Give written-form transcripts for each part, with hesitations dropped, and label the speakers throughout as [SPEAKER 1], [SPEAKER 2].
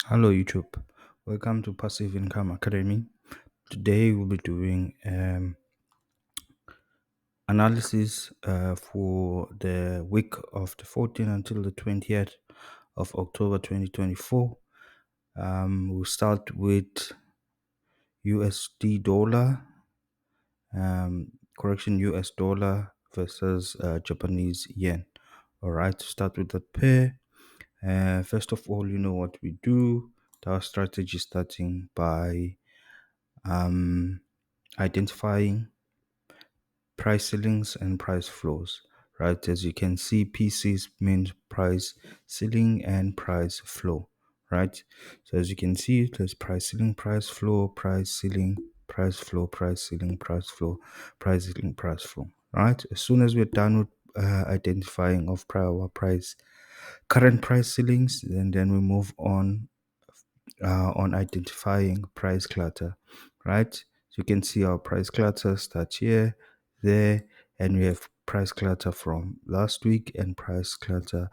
[SPEAKER 1] Hello YouTube, welcome to Passive Income Academy. Today we'll be doing analysis for the week of the 14th until the 20th of October 2024. We'll start with USD dollar, US dollar versus Japanese yen. Alright, to start with the pair. First of all, you know what we do. Our strategy starting by identifying price ceilings and price floors, right? As you can see, PCs means price ceiling and price floor, right? So as you can see, there's price ceiling, price floor, price ceiling, price floor, price ceiling, price floor, price ceiling, price floor, right? As soon as we're done with identifying of our current price ceilings, then we move on identifying price clutter, right? So you can see our price clutter starts here, there, and we have price clutter from last week and price clutter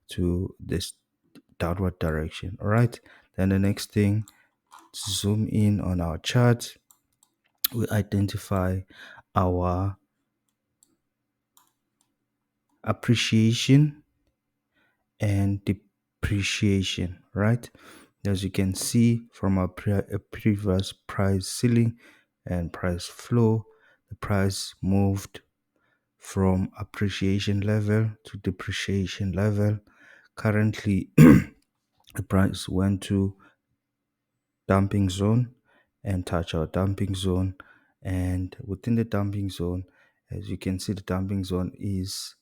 [SPEAKER 1] to this downward direction. All right. Then the next thing, zoom in on our chart. We identify our appreciation and depreciation, right? As you can see from our previous price ceiling and price floor, the price moved from appreciation level to depreciation level. Currently, the price went to dumping zone and touch our dumping zone. And within the dumping zone, as you can see, the dumping zone is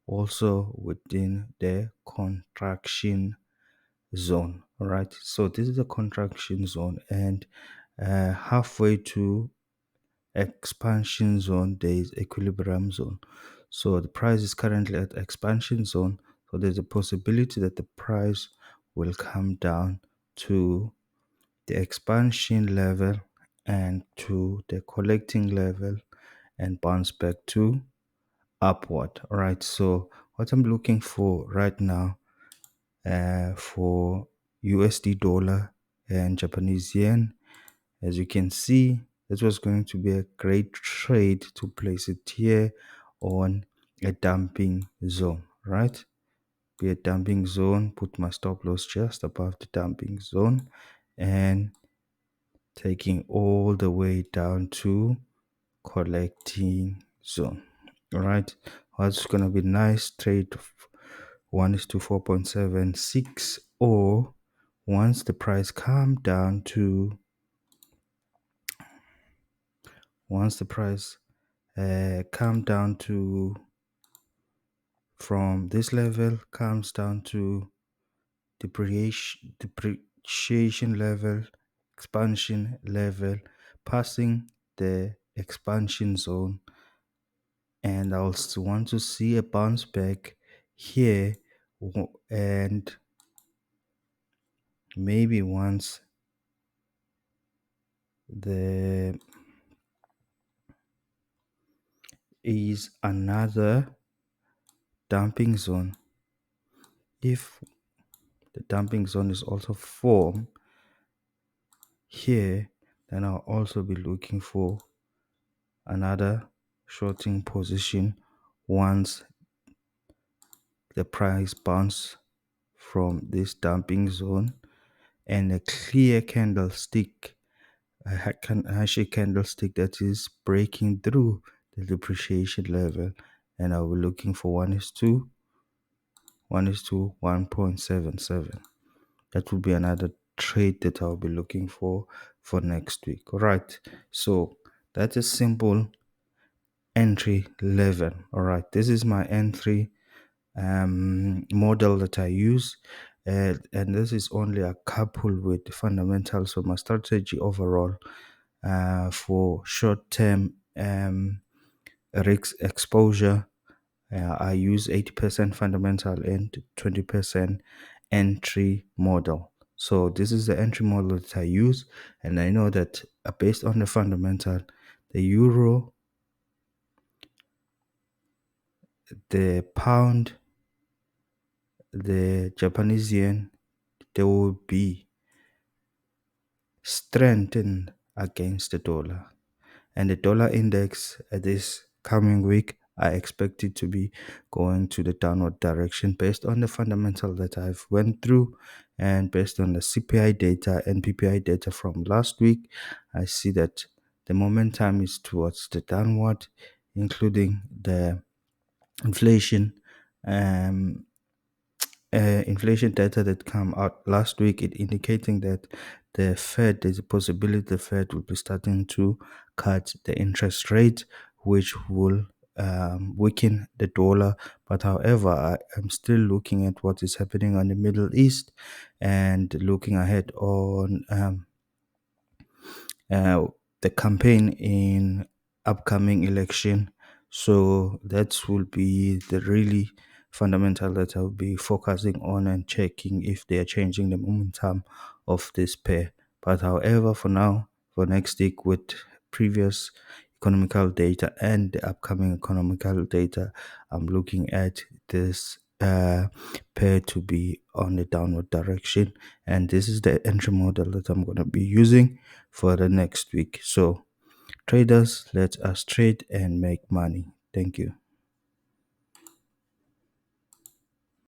[SPEAKER 1] also within the contraction zone. All right, so this is a contraction zone, and halfway to expansion zone there is equilibrium zone. So the price is currently at expansion zone, so there's a possibility that the price will come down to the expansion level and to the collecting level and bounce back to upward. All right, so what I'm looking for right now for USD dollar and Japanese yen. As you can see, this was going to be a great trade to place it here on a dumping zone, right? Be a dumping zone, put my stop loss just above the dumping zone and taking all the way down to collecting zone. All right, what's gonna be nice trade 1 is to 4.76, or once the price come down to come down to from this level comes down to depreciation level, expansion level, passing the expansion zone, and I'll still want to see a bounce back here, and maybe once there is another dumping zone. If the dumping zone is also formed here, then I'll also be looking for another shorting position once the price bounce from this dumping zone and a clear candlestick, a hashy candlestick that is breaking through the depreciation level, and I'll be looking for 1:1.77. That will be another trade that I'll be looking for next week. All right, so that's a simple entry level. All right, this is my entry model that I use, and this is only a couple with the fundamentals of my strategy overall for short-term risk exposure. I use 80% fundamental and 20% entry model. So this is the entry model that I use, and I know that based on the fundamental, the euro, the pound, the Japanese yen, they will be strengthened against the dollar. And the dollar index this coming week, I expect it to be going to the downward direction based on the fundamental that I've went through, and based on the CPI data and PPI data from last week. I see that the momentum is towards the downward, including the inflation um, inflation data that come out last week, it indicating that the Fed, there's a possibility the Fed will be starting to cut the interest rate, which will weaken the dollar. But however, I am still looking at what is happening on the Middle East and looking ahead on uh, the campaign in upcoming election. So that will be the really fundamental that I'll be focusing on and checking if they are changing the momentum of this pair. But however, for now, for next week with previous economical data and the upcoming economical data, I'm looking at this pair to be on the downward direction, and this is the entry model that I'm going to be using for the next week. So traders, let us trade and make money. Thank you.